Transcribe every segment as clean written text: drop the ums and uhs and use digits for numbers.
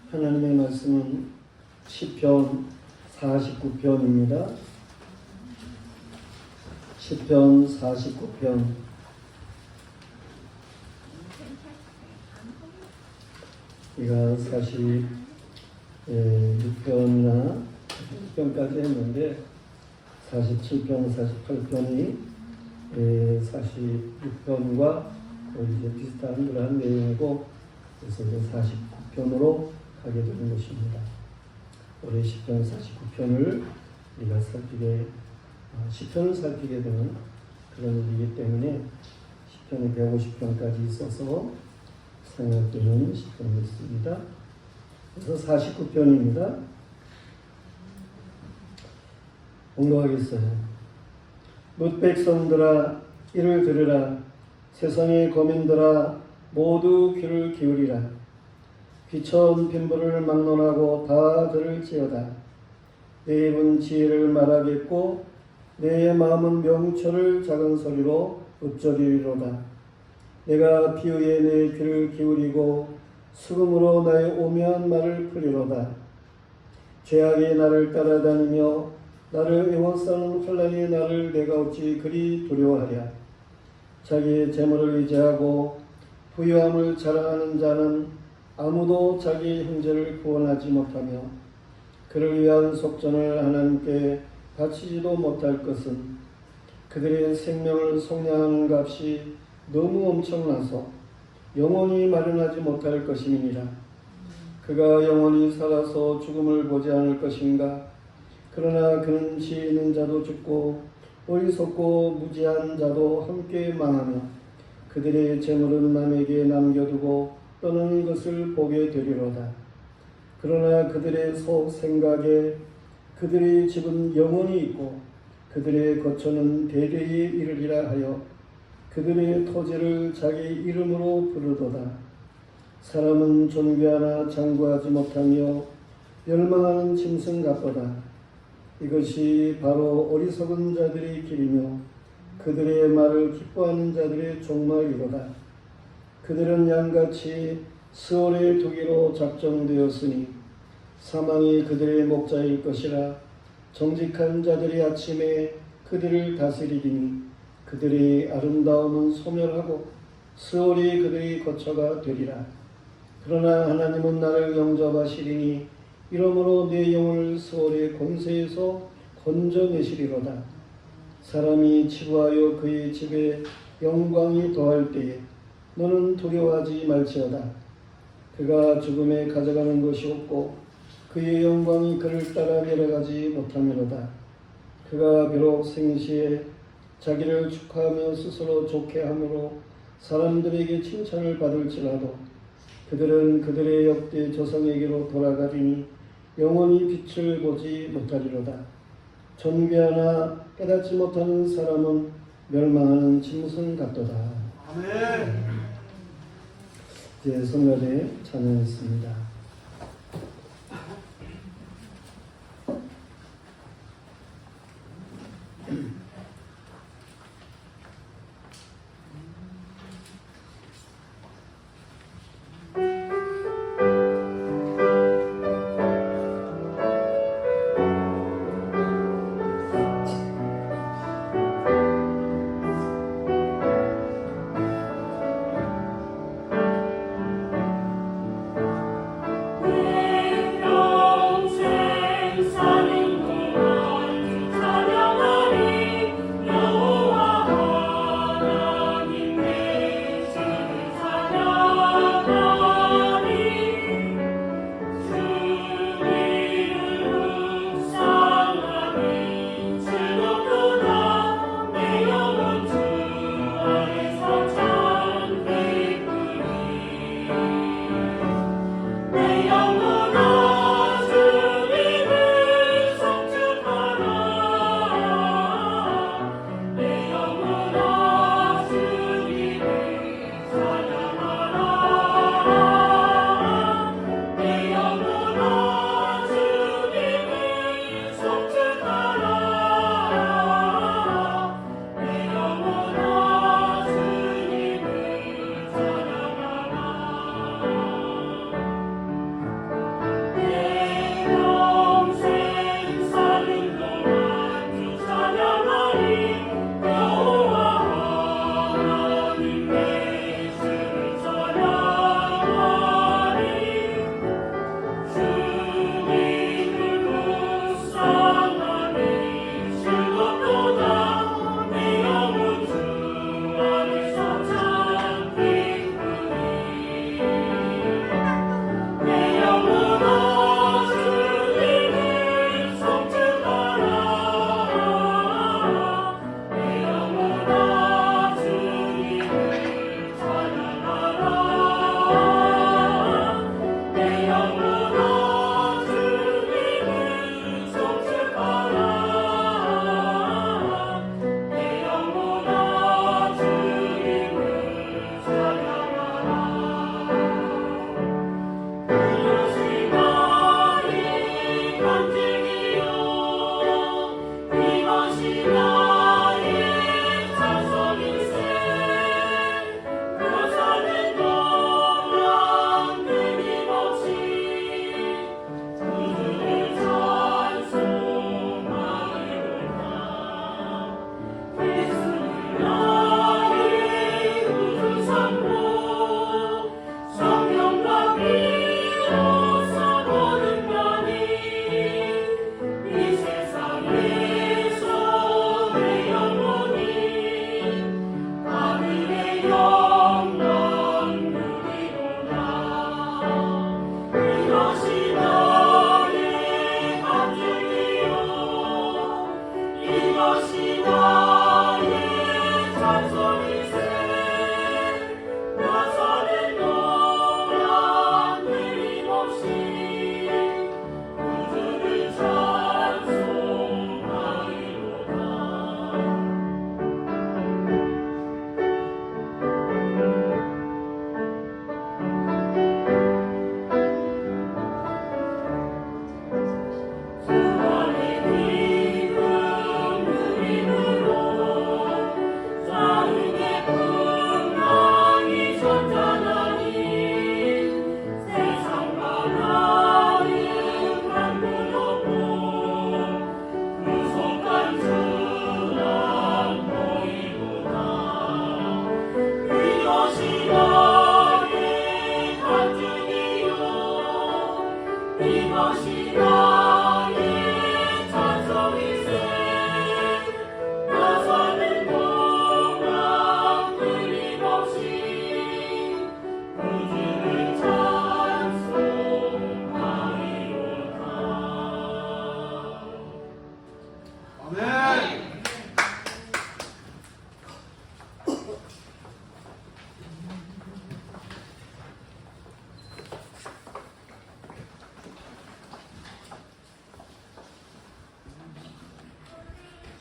하나님의 말씀은 시편 49편입니다. 시편 49편. 우리가 46편이나 50편까지 했는데 47편, 48편이 46편과 이제 비슷한 그러한 내용이고, 그래서 이제 49편으로 가게 되는 것입니다. 올해 시편 49편을 우리가 시편을 살피게 되는 그런 일이기 때문에 시편이 150편까지 있어서 생각되는 시편이 있습니다. 그래서 49편입니다. 공부하겠어요. 뭇 백성들아 이를 들으라. 세상의 거민들아 모두 귀를 기울이라. 귀천 빈부를 막론하고 다 들을지어다. 내 입은 지혜를 말하겠고 내 마음은 명철을 작은 소리로 읊조리리로다. 내가 비유에 내 귀를 기울이고 수금으로 나의 오묘한 말을 풀리로다. 죄악이 나를 따라다니며 나를 애워싸는 혼란이 나를 내가 어찌 그리 두려워하랴. 자기의 재물을 의지하고 부유함을 자랑하는 자는 아무도 자기 형제를 구원하지 못하며 그를 위한 속전을 하나님께 바치지도 못할 것은 그들의 생명을 속량하는 값이 너무 엄청나서 영원히 마련하지 못할 것임이니라. 그가 영원히 살아서 죽음을 보지 않을 것인가. 그러나 그는 지혜 있는 자도 죽고 어리석고 무지한 자도 함께 망하며 그들의 재물은 남에게 남겨두고 떠나는 것을 보게 되리로다. 그러나 그들의 속 생각에 그들의 집은 영원히 있고 그들의 거처는 대대에 이르리라 하여 그들의 토지를 자기 이름으로 부르도다. 사람은 존귀하나 장구하지 못하며 멸망하는 짐승 같도다. 이것이 바로 어리석은 자들의 길이며 그들의 말을 기뻐하는 자들의 종말이로다. 그들은 양같이 스올에 두기로 작정되었으니 사망이 그들의 목자일 것이라. 정직한 자들이 아침에 그들을 다스리리니 그들의 아름다움은 소멸하고 스올이 그들의 거처가 되리라. 그러나 하나님은 나를 영접하시리니 이러므로 내 영혼을 스올의 권세에서 건져내시리로다. 사람이 치부하여 그의 집에 영광이 더할 때에 너는 두려워하지 말지어다. 그가 죽음에 가져가는 것이 없고 그의 영광이 그를 따라 내려가지 못하미로다. 그가 비록 생시에 자기를 축하하며 스스로 좋게 함으로 사람들에게 칭찬을 받을지라도 그들은 그들의 역대 조상에게로 돌아가리니 영원히 빛을 보지 못하리로다. 존귀하나 깨닫지 못하는 사람은 멸망하는 짐승 같도다. 아멘. 이제 성가대 찬양했습니다.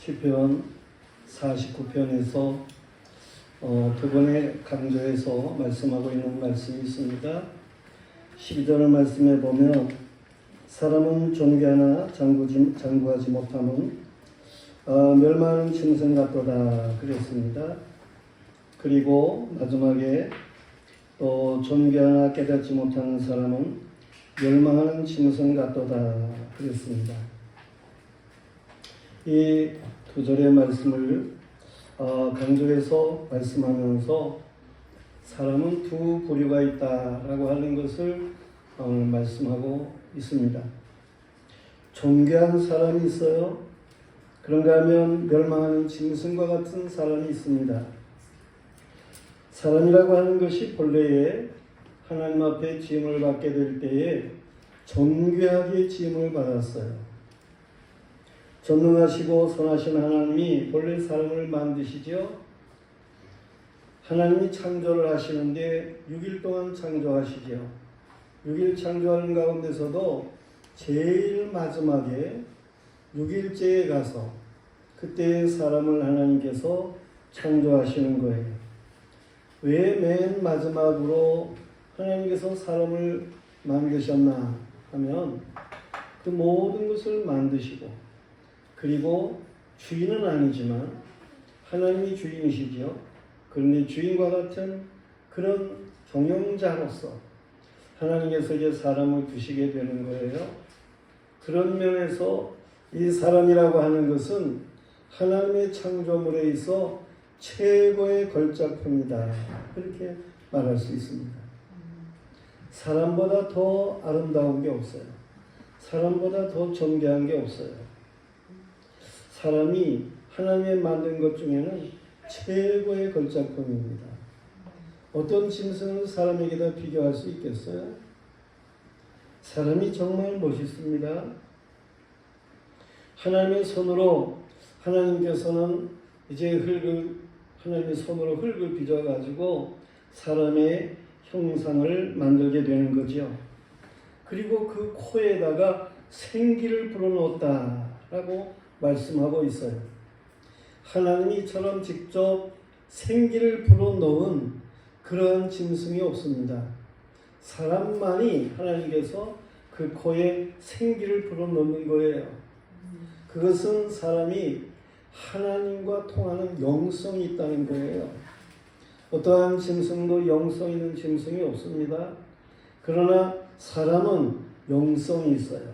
시편 49편에서 두 번에 강조해서 말씀하고 있는 말씀이 있습니다. 12절 말씀에 보면 사람은 존귀하나 장구하지 못함은 멸망하는 짐승 같도다 그랬습니다. 그리고 마지막에 또 존귀하나 깨닫지 못하는 사람은 멸망하는 짐승 같도다 그랬습니다. 이 두 절의 말씀을 강조해서 말씀하면서 사람은 두 부류가 있다라고 하는 것을 오늘 말씀하고 있습니다. 존귀한 사람이 있어요. 그런가 하면 멸망하는 짐승과 같은 사람이 있습니다. 사람이라고 하는 것이 본래에 하나님 앞에 지음을 받게 될 때에 존귀하게 지음을 받았어요. 전능하시고 선하신 하나님이 본래 사람을 만드시죠. 하나님이 창조를 하시는데 6일 동안 창조하시죠. 6일 창조하는 가운데서도 제일 마지막에 6일째에 가서 그때 사람을 하나님께서 창조하시는 거예요. 왜 맨 마지막으로 하나님께서 사람을 만드셨나 하면 그 모든 것을 만드시고 그리고 주인은 아니지만 하나님이 주인이시죠. 그런데 주인과 같은 그런 경영자로서 하나님께서 이제 사람을 두시게 되는 거예요. 그런 면에서 이 사람이라고 하는 것은 하나님의 창조물에 있어 최고의 걸작품이다. 그렇게 말할 수 있습니다. 사람보다 더 아름다운 게 없어요. 사람보다 더 존귀한 게 없어요. 사람이 하나님의 만든 것 중에는 최고의 걸작품입니다. 어떤 짐승은 사람에게다 비교할 수 있겠어요? 사람이 정말 멋있습니다. 하나님의 손으로 하나님께서는 이제 하나님의 손으로 흙을 빚어가지고 사람의 형상을 만들게 되는 거죠. 그리고 그 코에다가 생기를 불어넣었다라고 말씀하고 있어요. 하나님이 이처럼 직접 생기를 불어넣은 그러한 짐승이 없습니다. 사람만이 하나님께서 그 코에 생기를 불어넣는 거예요. 그것은 사람이 하나님과 통하는 영성이 있다는 거예요. 어떠한 짐승도 영성 있는 짐승이 없습니다. 그러나 사람은 영성이 있어요.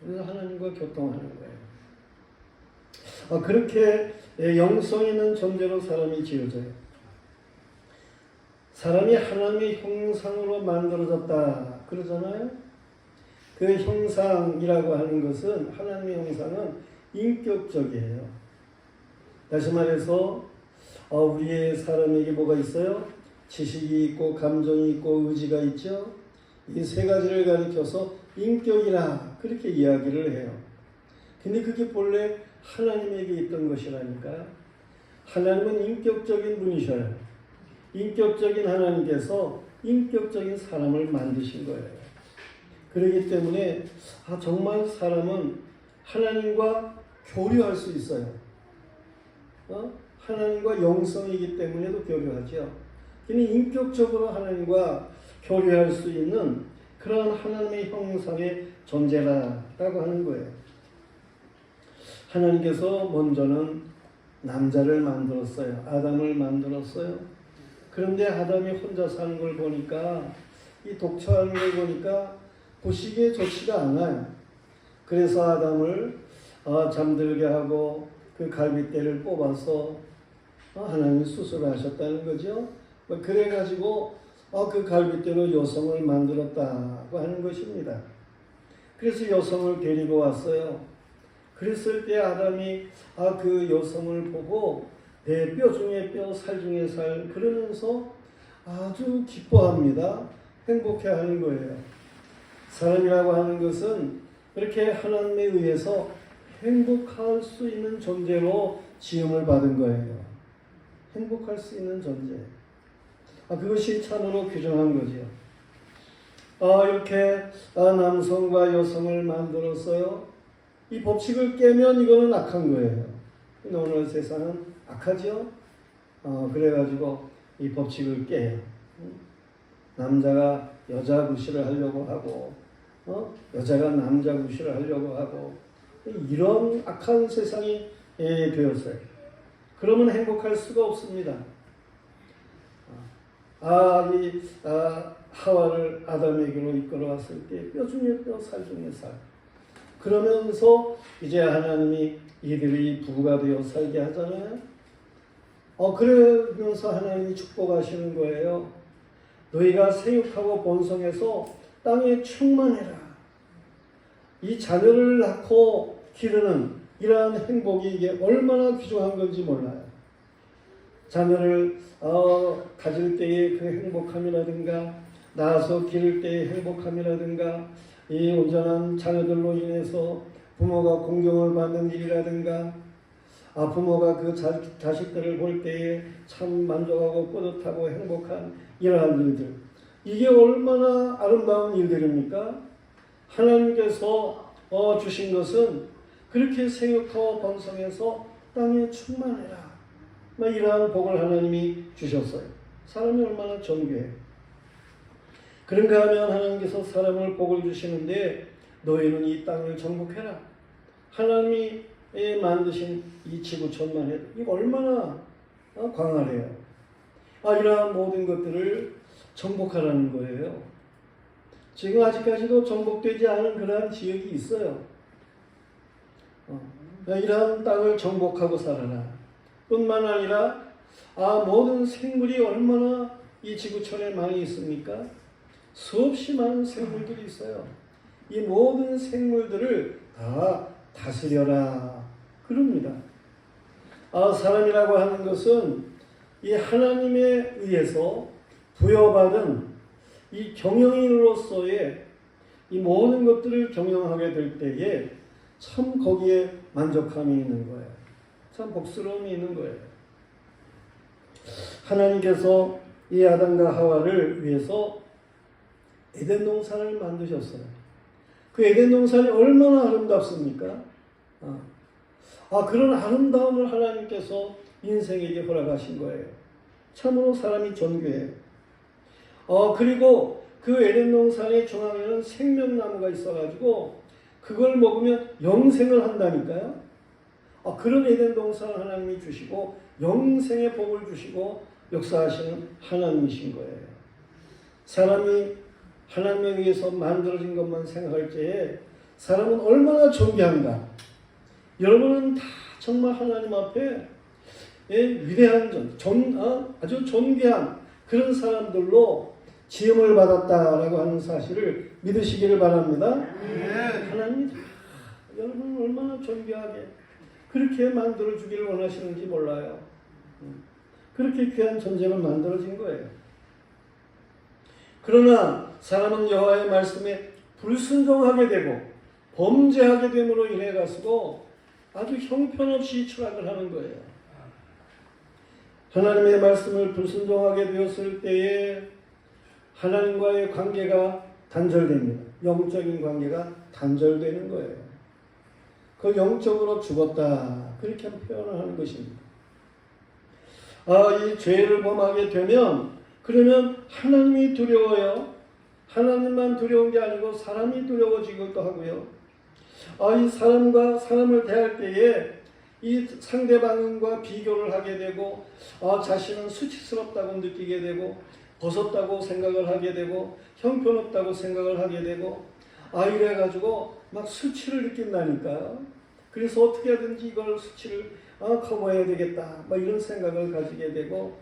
그래서 하나님과 교통하는 거예요. 그렇게 영성 있는 존재로 사람이 지어져요. 사람이 하나님의 형상으로 만들어졌다 그러잖아요. 그 형상이라고 하는 것은 하나님의 형상은 인격적이에요. 다시 말해서 우리의 사람에게 뭐가 있어요? 지식이 있고 감정이 있고 의지가 있죠. 이 세 가지를 가리켜서 인격이라 그렇게 이야기를 해요. 근데 그게 본래 하나님에게 있던 것이라니까. 하나님은 인격적인 분이셔요. 인격적인 하나님께서 인격적인 사람을 만드신 거예요. 그렇기 때문에 정말 사람은 하나님과 교류할 수 있어요. 하나님과 영성이기 때문에도 교류하죠. 근데 인격적으로 하나님과 교류할 수 있는 그런 하나님의 형상의 존재라고 하는 거예요. 하나님께서 먼저는 남자를 만들었어요. 아담을 만들었어요. 그런데 아담이 혼자 사는 걸 보니까 이 독처하는 걸 보니까 보시기에 좋지가 않아요. 그래서 아담을 잠들게 하고 그 갈빗대를 뽑아서 하나님이 수술하셨다는 거죠. 그래가지고 그 갈빗대로 여성을 만들었다고 하는 것입니다. 그래서 여성을 데리고 왔어요. 그랬을 때 아담이 그 여성을 보고 내 뼈 중에 뼈, 살 중에 살 그러면서 아주 기뻐합니다. 행복해하는 거예요. 사람이라고 하는 것은 그렇게 하나님에 의해서 행복할 수 있는 존재로 지음을 받은 거예요. 행복할 수 있는 존재. 그것이 참으로 규정한 거죠. 이렇게 남성과 여성을 만들었어요. 이 법칙을 깨면 이거는 악한 거예요. 근데 오늘 세상은 악하죠. 그래가지고 이 법칙을 깨요. 남자가 여자 구실을 하려고 하고, 여자가 남자 구실을 하려고 하고, 이런 악한 세상이 되었어요. 그러면 행복할 수가 없습니다. 하와를 아담에게로 이끌어왔을 때 뼈 중에 뼈, 살 중에 살. 그러면서 이제 하나님이 이들이 부부가 되어 살게 하잖아요. 그러면서 하나님이 축복하시는 거예요. 너희가 생육하고 번성해서 땅에 충만해라. 이 자녀를 낳고 기르는 이러한 행복이 이게 얼마나 귀중한 건지 몰라요. 자녀를 가질 때의 그 행복함이라든가, 낳아서 기를 때의 행복함이라든가, 이 온전한 자녀들로 인해서 부모가 공경을 받는 일이라든가, 부모가 그 자식들을 볼 때에 참 만족하고 뿌듯하고 행복한 이러한 일들, 이게 얼마나 아름다운 일들입니까? 하나님께서 주신 것은 그렇게 생육하고 번성해서 땅에 충만해라, 이러한 복을 하나님이 주셨어요. 사람이 얼마나 존귀해요. 그런가 하면 하나님께서 사람을 복을 주시는데 너희는 이 땅을 정복해라. 하나님이 만드신 이 지구촌만 해도 이거 얼마나 광활해요. 이러한 모든 것들을 정복하라는 거예요. 지금 아직까지도 정복되지 않은 그러한 지역이 있어요. 이러한 땅을 정복하고 살아라. 뿐만 아니라 모든 생물이 얼마나 이 지구촌에 많이 있습니까? 수없이 많은 생물들이 있어요. 이 모든 생물들을 다 다스려라 그럽니다. 사람이라고 하는 것은 이 하나님에 의해서 부여받은 이 경영인으로서의 이 모든 것들을 경영하게 될 때에 참 거기에 만족함이 있는 거예요. 참 복스러움이 있는 거예요. 하나님께서 이 아담과 하와를 위해서 에덴 동산을 만드셨어요. 그 에덴 동산이 얼마나 아름답습니까? 그런 아름다움을 하나님께서 인생에게 허락하신 거예요. 참으로 사람이 존귀해요. 그리고 그 에덴 동산의 중앙에는 생명나무가 있어가지고 그걸 먹으면 영생을 한다니까요. 그런 에덴 동산을 하나님이 주시고 영생의 복을 주시고 역사하시는 하나님이신 거예요. 사람이 하나님에 의해서 만들어진 것만 생각할 때에 사람은 얼마나 존귀한가. 여러분은 다 정말 하나님 앞에 위대한 아주 존귀한 그런 사람들로 지음을 받았다라고 하는 사실을 믿으시기를 바랍니다. 하나님이 여러분은 얼마나 존귀하게 그렇게 만들어주기를 원하시는지 몰라요. 그렇게 귀한 존재를 만들어진 거예요. 그러나 사람은 여호와의 말씀에 불순종하게 되고 범죄하게 됨으로 인해 가지고 아주 형편없이 추락을 하는 거예요. 하나님의 말씀을 불순종하게 되었을 때에 하나님과의 관계가 단절됩니다. 영적인 관계가 단절되는 거예요. 그 영적으로 죽었다. 그렇게 표현을 하는 것입니다. 이 죄를 범하게 되면 그러면 하나님이 두려워요. 하나님만 두려운 게 아니고 사람이 두려워지기도 하고요. 이 사람과 사람을 대할 때에 이 상대방과 비교를 하게 되고 자신은 수치스럽다고 느끼게 되고 벗었다고 생각을 하게 되고 형편없다고 생각을 하게 되고 이래가지고 막 수치를 느낀다니까요. 그래서 어떻게 하든지 이걸 수치를 커버해야 되겠다 이런 생각을 가지게 되고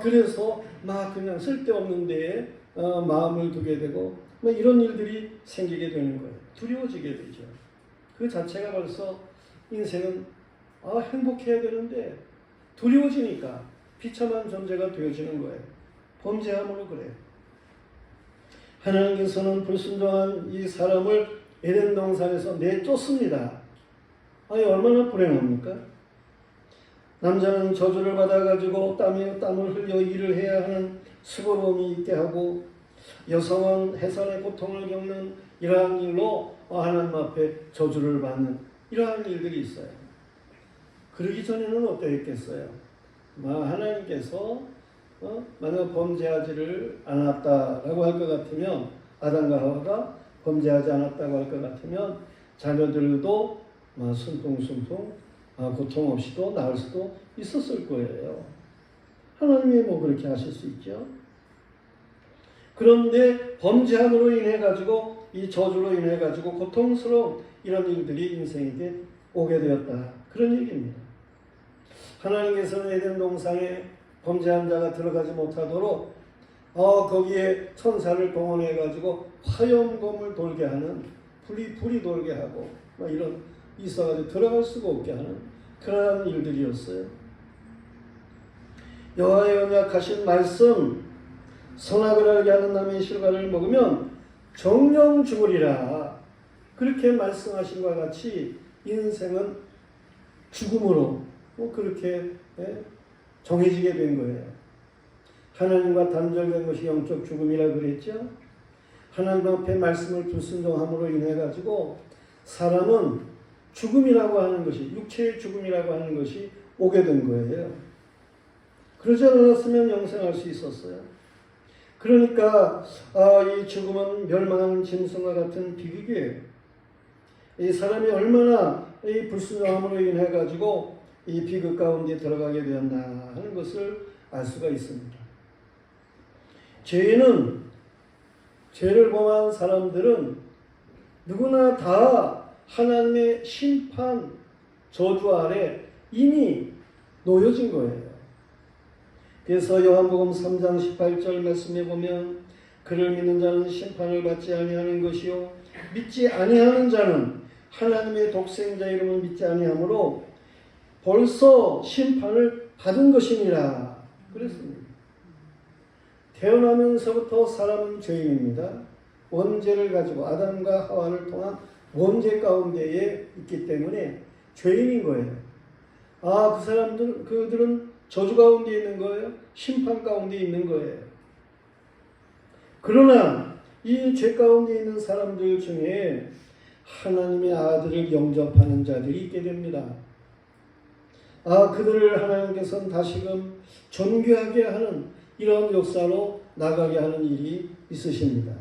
그래서 막 그냥 쓸데없는 데에 마음을 두게 되고 이런 일들이 생기게 되는 거예요. 두려워지게 되죠. 그 자체가 벌써 인생은 행복해야 되는데 두려워지니까 비참한 존재가 되어지는 거예요. 범죄함으로 그래요. 하나님께서는 불순종한 이 사람을 에덴 동산에서 내쫓습니다. 얼마나 불행합니까? 남자는 저주를 받아가지고 땀을 흘려 일을 해야 하는 수고로움이 있게 하고 여성은 해산의 고통을 겪는 이러한 일로 하나님 앞에 저주를 받는 이러한 일들이 있어요. 그러기 전에는 어떠했겠어요? 하나님께서 만약 범죄하지를 않았다라고 할 것 같으면, 아담과 하와가 범죄하지 않았다고 할 것 같으면 자녀들도 순풍순풍 고통 없이도 낳을 수도 있었을 거예요. 하나님이 그렇게 하실 수 있죠. 그런데 범죄함으로 인해 가지고, 이 저주로 인해 가지고 고통스러운 이런 일들이 인생에게 오게 되었다, 그런 얘기입니다. 하나님께서는 에덴 동산에 범죄한 자가 들어가지 못하도록 거기에 천사를 동원해 가지고 화염검을 돌게 하는, 불이 돌게 하고 이런 있어가지고 들어갈 수가 없게 하는 그러한 일들이었어요. 여호와의 언약하신 말씀, 선악을 알게 하는 나무의 실과를 먹으면 정령 죽으리라, 그렇게 말씀하신 것과 같이 인생은 죽음으로 그렇게 정해지게 된 거예요. 하나님과 단절된 것이 영적 죽음이라 그랬죠. 하나님 앞에 말씀을 불순종함으로 인해 가지고 사람은 죽음이라고 하는 것이, 육체의 죽음이라고 하는 것이 오게 된 거예요. 그러지 않았으면 영생할 수 있었어요. 그러니까 이 죽음은 멸망하는 짐승과 같은 비극이에요. 이 사람이 얼마나 이 불순종함으로 인해 가지고 이 비극 가운데 들어가게 되었나 하는 것을 알 수가 있습니다. 죄를 범한 사람들은 누구나 다 하나님의 심판, 저주 아래 이미 놓여진 거예요. 그래서 요한복음 3장 18절 말씀에 보면, 그를 믿는 자는 심판을 받지 아니하는 것이요 믿지 아니하는 자는 하나님의 독생자 이름을 믿지 아니하므로 벌써 심판을 받은 것이니라 그랬습니다. 태어나면서부터 사람은 죄인입니다. 원죄를 가지고 아담과 하와를 통한 원죄 가운데에 있기 때문에 죄인인 거예요. 그들은 저주 가운데 있는 거예요. 심판 가운데 있는 거예요. 그러나 이 죄 가운데 있는 사람들 중에 하나님의 아들을 영접하는 자들이 있게 됩니다. 그들을 하나님께서는 다시금 존귀하게 하는 이런 역사로 나가게 하는 일이 있으십니다.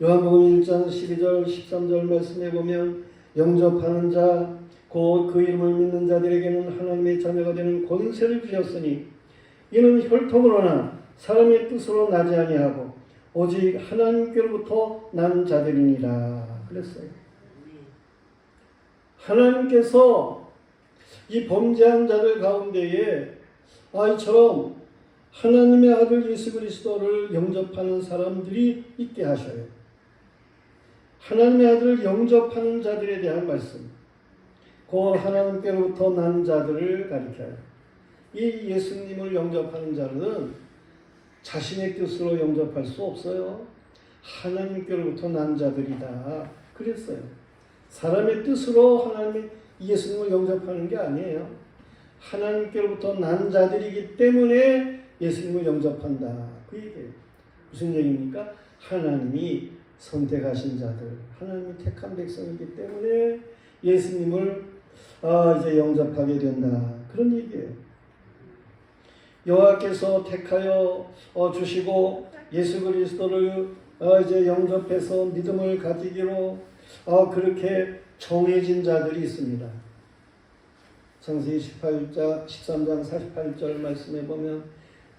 요한복음 1장 12절 13절 말씀에 보면, 영접하는 자 곧 그 이름을 믿는 자들에게는 하나님의 자녀가 되는 권세를 주셨으니 이는 혈통으로나 사람의 뜻으로 나지 아니하고 오직 하나님께로부터 난 자들이니라 그랬어요. 하나님께서 이 범죄한 자들 가운데에 이처럼 하나님의 아들 예수 그리스도를 영접하는 사람들이 있게 하셔요. 하나님의 아들을 영접하는 자들에 대한 말씀, 그 하나님께로부터 난 자들을 가리켜요. 이 예수님을 영접하는 자는 자신의 뜻으로 영접할 수 없어요. 하나님께로부터 난 자들이다 그랬어요. 사람의 뜻으로 하나님의 예수님을 영접하는 게 아니에요. 하나님께로부터 난 자들이기 때문에 예수님을 영접한다 그 얘기예요. 무슨 얘기입니까? 하나님이 선택하신 자들, 하나님이 택한 백성이기 때문에 예수님을 이제 영접하게 된다 그런 얘기예요. 여호와께서 택하여 주시고 예수 그리스도를 이제 영접해서 믿음을 가지기로 그렇게 정해진 자들이 있습니다. 창세기 13장 48절 말씀에 보면,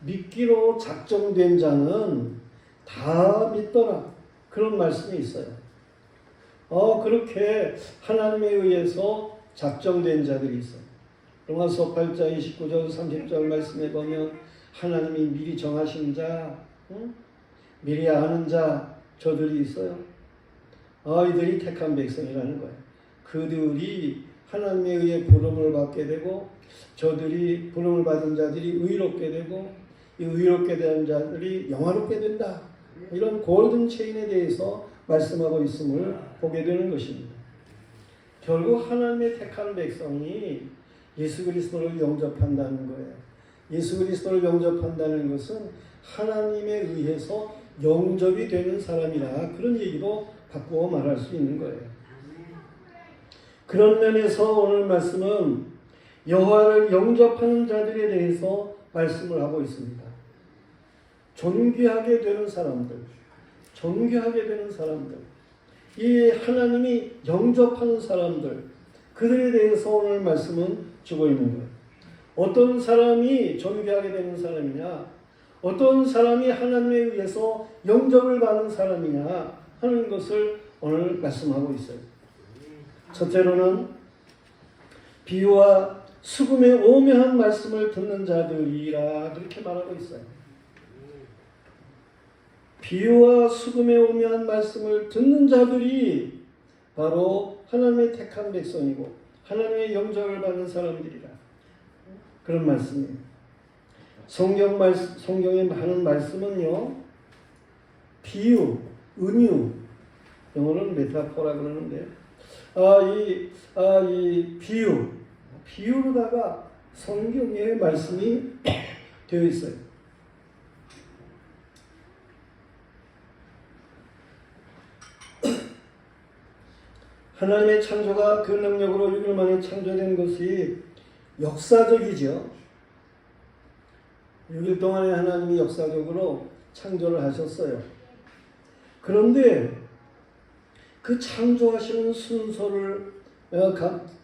믿기로 작정된 자는 다 믿더라 그런 말씀이 있어요. 그렇게 하나님에 의해서 작정된 자들이 있어요. 로마서 8장 29절 30절 말씀에 보면, 하나님이 미리 정하신 자, 미리 아는 자, 저들이 있어요. 이들이 택한 백성이라는 거예요. 그들이 하나님에 의해 부름을 받게 되고, 저들이 부름을 받은 자들이 의롭게 되고, 이 의롭게 된 자들이 영화롭게 된다. 이런 골든 체인에 대해서 말씀하고 있음을 보게 되는 것입니다. 결국 하나님의 택한 백성이 예수 그리스도를 영접한다는 거예요. 예수 그리스도를 영접한다는 것은 하나님에 의해서 영접이 되는 사람이라 그런 얘기도 바꾸어 말할 수 있는 거예요. 그런 면에서 오늘 말씀은 여호와를 영접하는 자들에 대해서 말씀을 하고 있습니다. 존귀하게 되는 사람들, 존귀하게 되는 사람들, 이 하나님이 영접하는 사람들, 그들에 대해서 오늘 말씀은 주고 있는 거예요. 어떤 사람이 존귀하게 되는 사람이냐, 어떤 사람이 하나님에 의해서 영접을 받는 사람이냐 하는 것을 오늘 말씀하고 있어요. 첫째로는 비유와 수금의 오묘한 말씀을 듣는 자들이라 그렇게 말하고 있어요. 비유와 수금의 오묘한 말씀을 듣는 자들이 바로 하나님의 택한 백성이고 하나님의 영접을 받는 사람들이라 그런 말씀이에요. 성경에 많은 말씀은요, 비유, 은유, 영어로는 메타포라 그러는데, 이 비유로다가 성경의 말씀이 되어 있어요. 하나님의 창조가 그 능력으로 6일 만에 창조된 것이 역사적이죠. 6일 동안에 하나님이 역사적으로 창조를 하셨어요. 그런데 그 창조하시는 순서를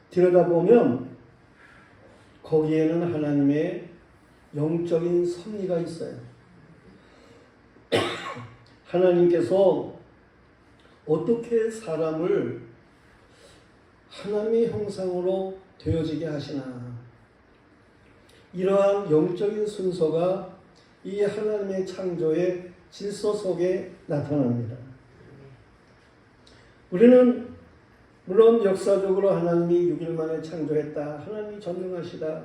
들여다보면 거기에는 하나님의 영적인 섭리가 있어요. 하나님께서 어떻게 사람을 하나님의 형상으로 되어지게 하시나, 이러한 영적인 순서가 이 하나님의 창조의 질서 속에 나타납니다. 우리는 물론 역사적으로 하나님이 6일 만에 창조했다, 하나님이 전능하시다,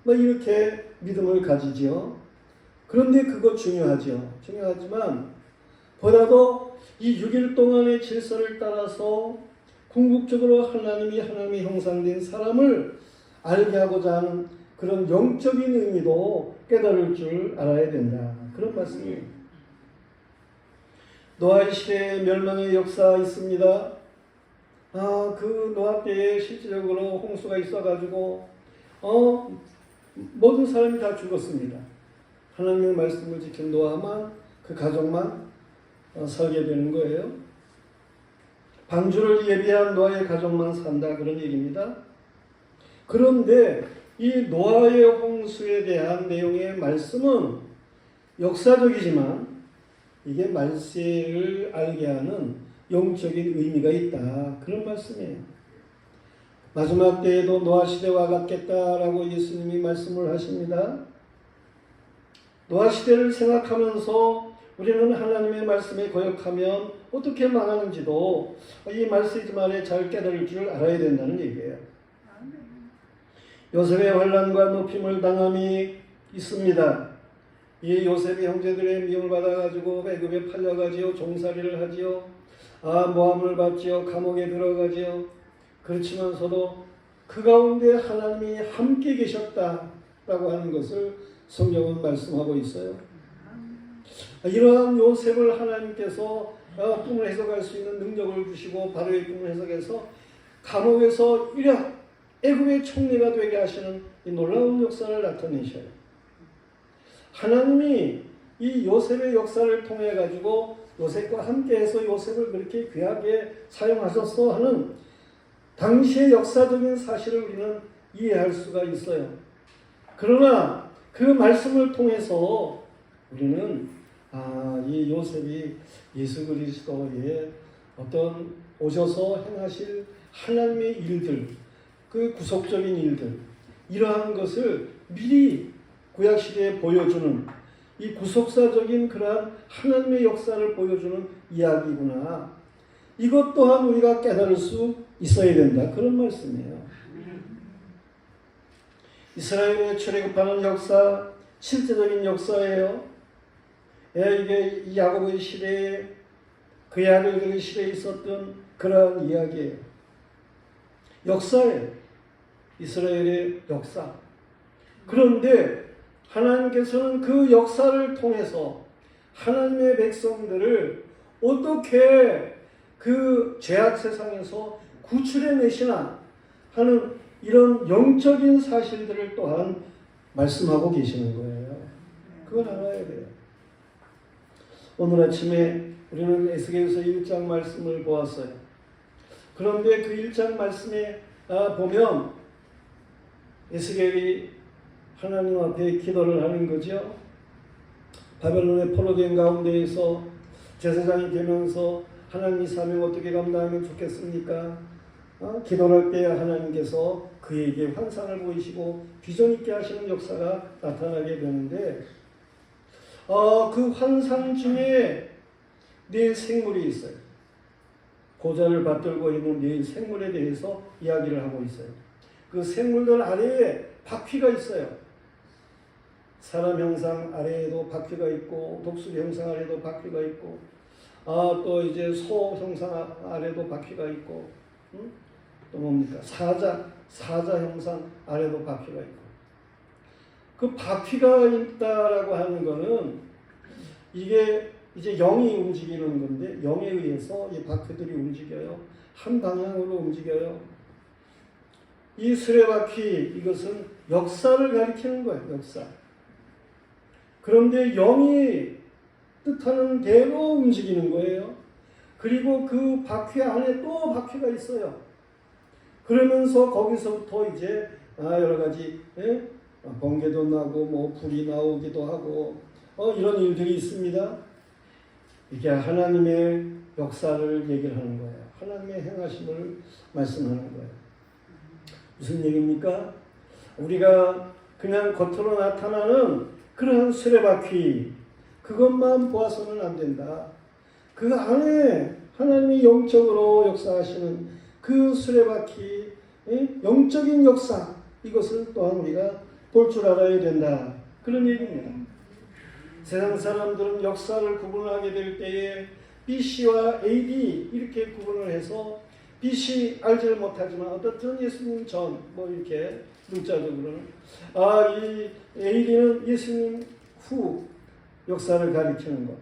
이렇게 믿음을 가지지요. 그런데 그거 중요하죠. 중요하지만 보다도 이 6일 동안의 질서를 따라서 궁극적으로 하나님의 형상된 사람을 알게 하고자 하는 그런 영적인 의미도 깨달을 줄 알아야 된다, 그런 말씀이에요. 노아의 시대에 멸망의 역사 있습니다. 그 노아 때에 실질적으로 홍수가 있어가지고 모든 사람이 다 죽었습니다. 하나님의 말씀을 지킨 노아만, 그 가족만 살게 되는 거예요. 방주를 예비한 노아의 가족만 산다, 그런 얘기입니다. 그런데 이 노아의 홍수에 대한 내용의 말씀은 역사적이지만 이게 말세를 알게 하는 영적인 의미가 있다, 그런 말씀이에요. 마지막 때에도 노아 시대와 같겠다라고 예수님이 말씀을 하십니다. 노아 시대를 생각하면서 우리는 하나님의 말씀에 거역하면 어떻게 망하는지도 이 말세지 말에 잘 깨달을 줄 알아야 된다는 얘기예요. 요셉의 환난과 높임을 당함이 있습니다. 이 요셉이 형제들의 미움을 받아가지고 애굽에 팔려가지요, 종살이를 하지요, 모함을 받지요, 감옥에 들어가지요. 그렇지만서도 그 가운데 하나님이 함께 계셨다라고 하는 것을 성경은 말씀하고 있어요. 이러한 요셉을 하나님께서 꿈을 해석할 수 있는 능력을 주시고 바로의 꿈을 해석해서 감옥에서 이력 애굽의 총리가 되게 하시는 이 놀라운 역사를 나타내셔요. 하나님이 이 요셉의 역사를 통해 가지고 요셉과 함께해서 요셉을 그렇게 귀하게 사용하셨어 하는 당시의 역사적인 사실을 우리는 이해할 수가 있어요. 그러나 그 말씀을 통해서 우리는 이 요셉이 예수 그리스도의 어떤 오셔서 행하실 하나님의 일들, 그 구속적인 일들, 이러한 것을 미리 구약시대에 보여주는 이 구속사적인 그러한 하나님의 역사를 보여주는 이야기구나, 이것 또한 우리가 깨달을 수 있어야 된다, 그런 말씀이에요. 이스라엘의 출애굽하는 역사, 실제적인 역사예요. 이게 야곱의 시대에, 그의 아들들의 시대에 있었던 그러한 이야기예요. 역사예요. 이스라엘의 역사. 그런데 하나님께서는 그 역사를 통해서 하나님의 백성들을 어떻게 그 죄악 세상에서 구출해내시나 하는 이런 영적인 사실들을 또한 말씀하고 계시는 거예요. 그걸 알아야 돼요. 오늘 아침에 우리는 에스겔서 1장 말씀을 보았어요. 그런데 그 1장 말씀에 보면 에스겔이 하나님 앞에 기도를 하는 거죠. 바벨론의 포로된 가운데에서 제사장이 되면서 하나님의 사명 어떻게 감당하면 좋겠습니까? 기도를 할 때 하나님께서 그에게 환상을 보이시고 비전 있게 하시는 역사가 나타나게 되는데 그 환상 중에 네 생물이 있어요. 보좌를 받들고 있는 네 생물에 대해서 이야기를 하고 있어요. 그 생물들 아래에 바퀴가 있어요. 사람 형상 아래에도 바퀴가 있고 독수리 형상 아래에도 바퀴가 있고 또 이제 소 형상 아래도 바퀴가 있고 또 뭡니까? 사자 형상 아래도 바퀴가 있고 그 바퀴가 있다라고 하는 거는 이게 이제 영이 움직이는 건데 영에 의해서 이 바퀴들이 움직여요. 한 방향으로 움직여요. 이 수레바퀴 이것은 역사를 가리키는 거예요. 역사. 그런데 영이 뜻하는 대로 움직이는 거예요. 그리고 그 바퀴 안에 또 바퀴가 있어요. 그러면서 거기서부터 이제 여러 가지 번개도 나고 뭐 불이 나오기도 하고 이런 일들이 있습니다. 이게 하나님의 역사를 얘기를 하는 거예요. 하나님의 행하심을 말씀하는 거예요. 무슨 얘기입니까? 우리가 그냥 겉으로 나타나는 그러한 수레바퀴 그것만 보아서는 안 된다. 그 안에 하나님이 영적으로 역사하시는 그 수레바퀴 영적인 역사 이것을 또한 우리가 볼 줄 알아야 된다. 그런 얘기입니다. 세상 사람들은 역사를 구분하게 될 때에 BC와 AD 이렇게 구분을 해서 BC 알지를 못하지만 어떻든 예수님 전 뭐 이렇게 문자적으로는 이 AD는 예수님 후 역사를 가리키는 것.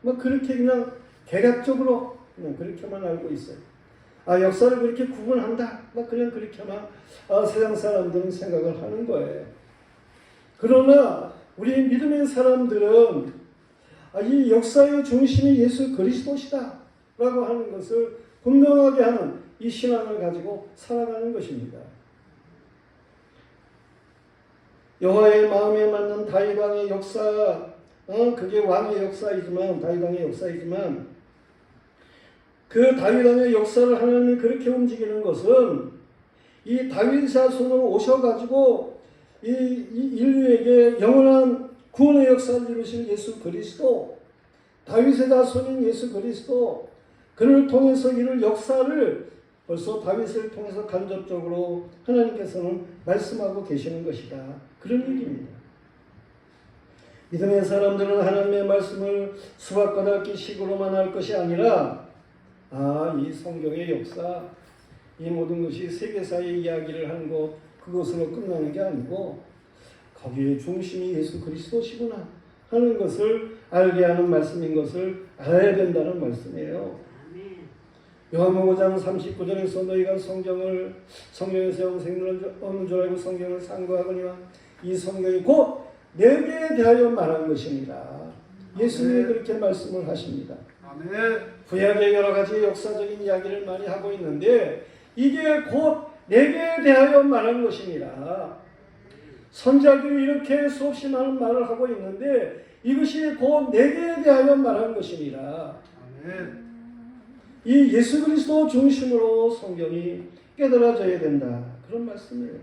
뭐 그렇게 그냥 대략적으로 그냥 그렇게만 알고 있어요. 역사를 그렇게 구분한다. 막 그냥 그렇게만 세상 사람들은 생각을 하는 거예요. 그러나 우리 믿음의 사람들은 이 역사의 중심이 예수 그리스도시다 라고 하는 것을 분명하게 하는 이 신앙을 가지고 살아가는 것입니다. 여호와의 마음에 맞는 다윗 왕의 역사, 그게 왕의 역사이지만 다윗 왕의 역사이지만 그 다윗 왕의 역사를 하나님이 그렇게 움직이는 것은 이 다윗 자손으로 오셔가지고 이 인류에게 영원한 구원의 역사를 이루신 예수 그리스도, 다윗의 자손인 예수 그리스도, 그를 통해서 이룰 역사를 벌써 다윗을 통해서 간접적으로 하나님께서는 말씀하고 계시는 것이다. 그런 얘기입니다. 믿음의 사람들은 하나님의 말씀을 수박 거닫기 식으로만 할 것이 아니라 이 성경의 역사, 이 모든 것이 세계사의 이야기를 하는 것 그것으로 끝나는 게 아니고 거기에 중심이 예수 그리스도시구나 하는 것을 알게 하는 말씀인 것을 알아야 된다는 말씀이에요. 요한복음 5장 39절에서 너희가 성경에서 영생을 얻는 줄 알고 성경을 상고하거니와 이 성경이 곧 내게 대하여 말한 것입니다. 예수님이 그렇게 말씀을 하십니다. 구약의 여러 가지 역사적인 이야기를 많이 하고 있는데 이게 곧 내게 대하여 말한 것입니다. 선지자들이 이렇게 수없이 많은 말을 하고 있는데 이것이 곧 내게 대하여 말한 것입니다. 이 예수 그리스도 중심으로 성경이 깨달아져야 된다. 그런 말씀이에요.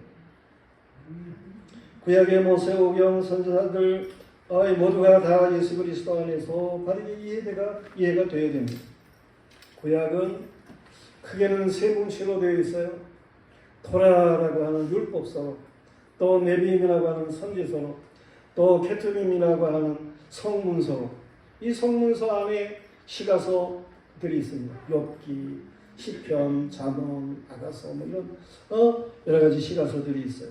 구약의 모세, 오경, 선지자들 모두가 다 예수 그리스도 안에서 바르게 이해가 되어야 됩니다. 구약은 크게는 세 문체로 되어 있어요. 토라라고 하는 율법서로, 또 네비임이라고 하는 선지서로, 또 케투빔이라고 하는 성문서로. 이 성문서 안에 시가서들이 있습니다. 욥기, 시편, 잠언, 아가서 뭐 이런 여러 가지 시가서들이 있어요.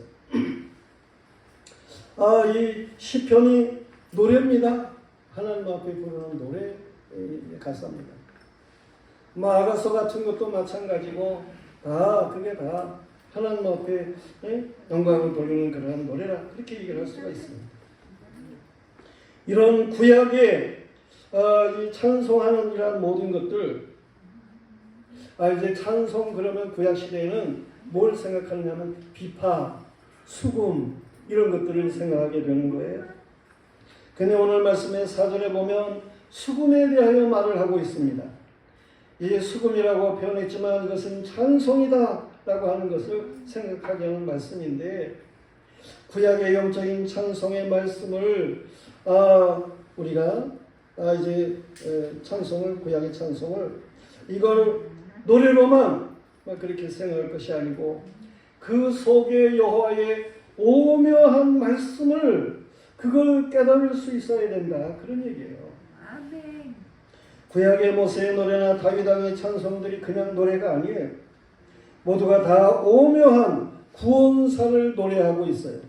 이 시편이 노래입니다. 하나님 앞에 부르는 노래 가사입니다. 아가서 같은 것도 마찬가지고 그게 다 하나님 앞에 영광을 돌리는 그러한 노래라 그렇게 얘기를 할 수가 있습니다. 이런 구약의 이 찬송하는 이러한 모든 것들 이제 찬송 그러면 구약 시대에는 뭘 생각하느냐면 비파, 수금 이런 것들을 생각하게 되는 거예요. 근데 오늘 말씀의 4절에 보면 수금에 대하여 말을 하고 있습니다. 이게 수금이라고 표현했지만 이것은 찬송이다 라고 하는 것을 생각하게 하는 말씀인데 구약의 영적인 찬송의 말씀을 우리가 이제 찬송을 구약의 찬송을 이걸 노래로만 그렇게 생각할 것이 아니고 그 속에 여호와의 오묘한 말씀을 그걸 깨달을 수 있어야 된다 그런 얘기예요. 아멘. 구약의 모세의 노래나 다윗 왕의 찬송들이 그냥 노래가 아니에요. 모두가 다 오묘한 구원사를 노래하고 있어요.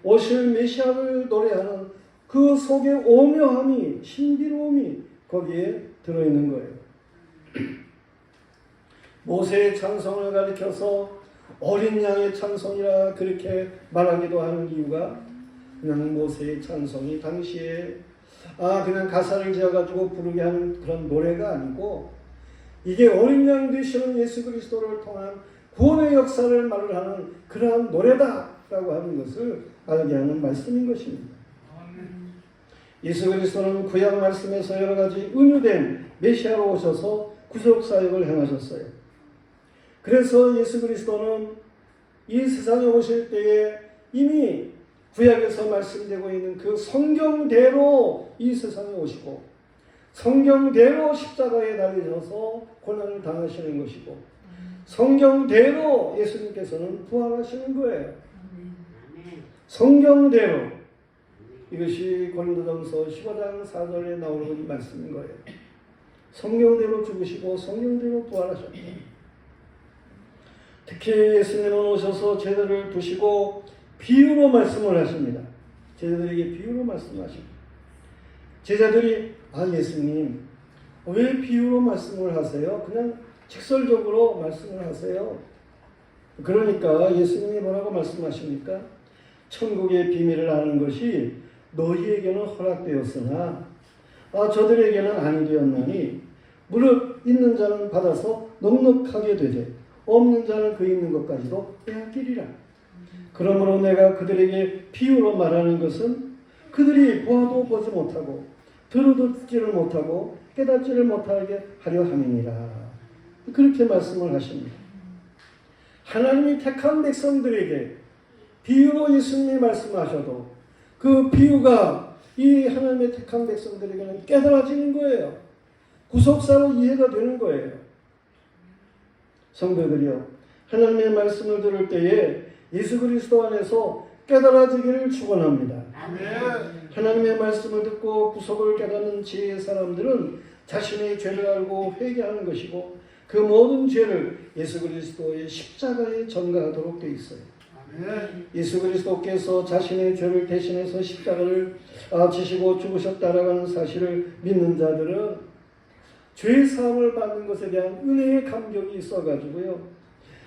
오실 메시아를 노래하는 그 속에 오묘함이 신비로움이 거기에 들어있는 거예요. 모세의 찬송을 가리켜서 어린 양의 찬송이라 그렇게 말하기도 하는 이유가 그냥 모세의 찬송이 당시에 그냥 가사를 지어가지고 부르게 하는 그런 노래가 아니고 이게 어린 양 되시는 예수 그리스도를 통한 구원의 역사를 말을 하는 그러한 노래다라고 하는 것을 알게 하는 말씀인 것입니다. 예수 그리스도는 구약 말씀에서 여러 가지 은유된 메시아로 오셔서 구속 사역을 행하셨어요. 그래서 예수 그리스도는 이 세상에 오실 때에 이미 구약에서 말씀되고 있는 그 성경대로 이 세상에 오시고 성경대로 십자가에 달리셔서 고난을 당하시는 것이고 성경대로 예수님께서는 부활하시는 거예요. 성경대로 이것이 고린도전서 15장 4절에 나오는 말씀인 거예요. 성경대로 죽으시고 성경대로 부활하셨다. 특히 예수님은 오셔서 제자들을 두시고 비유로 말씀을 하십니다. 제자들에게 비유로 말씀하십니다. 제자들이 예수님 왜 비유로 말씀을 하세요? 그냥 직설적으로 말씀을 하세요. 그러니까 예수님이 뭐라고 말씀하십니까? 천국의 비밀을 아는 것이 너희에게는 허락되었으나 저들에게는 아니 되었나니 무릇 있는 자는 받아서 넉넉하게 되되 없는 자는 그 있는 것까지도 빼앗기리라. 그러므로 내가 그들에게 비유로 말하는 것은 그들이 보아도 보지 못하고 들어도 듣지를 못하고 깨닫지를 못하게 하려 함이니라. 그렇게 말씀을 하십니다. 하나님이 택한 백성들에게 비유로 예수님이 말씀하셔도 그 비유가 이 하나님의 택한 백성들에게는 깨달아지는 거예요. 구속사로 이해가 되는 거예요. 성도들이요, 하나님의 말씀을 들을 때에 예수 그리스도 안에서 깨달아지기를 축원합니다. 하나님의 말씀을 듣고 구속을 깨닫는 지혜의 사람들은 자신의 죄를 알고 회개하는 것이고 그 모든 죄를 예수 그리스도의 십자가에 전가하도록 되어 있어요. 예수 그리스도께서 자신의 죄를 대신해서 십자가를 지시고 죽으셨다라고 하는 사실을 믿는 자들은 죄 사함을 받는 것에 대한 은혜의 감격이 있어가지고요,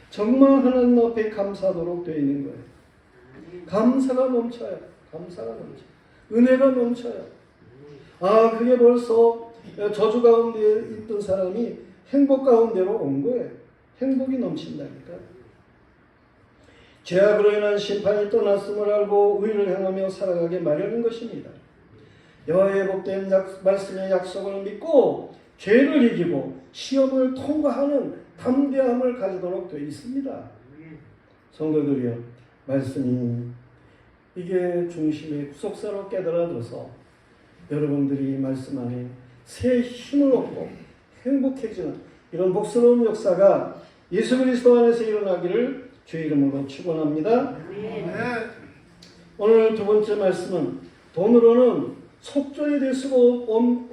정말 하나님 앞에 감사하도록 되어 있는 거예요. 감사가 넘쳐요. 감사가 넘쳐요. 은혜가 넘쳐요. 그게 벌써 저주 가운데 있던 사람이 행복 가운데로 온 거예요. 행복이 넘친다니까. 죄악으로 인한 심판이 떠났음을 알고 의를 행하며 살아가게 마련인 것입니다. 여호와의 복된 말씀의 약속을 믿고 죄를 이기고 시험을 통과하는 담대함을 가지도록 되어 있습니다. 성도들이여, 말씀이 이게 중심의 구속사로 깨달아져서 여러분들이 말씀 안에 새 힘을 얻고 행복해지는 이런 복스러운 역사가 예수 그리스도 안에서 일어나기를 주의 이름으로 축원합니다. 오늘 두 번째 말씀은 돈으로는 속전이 될 수가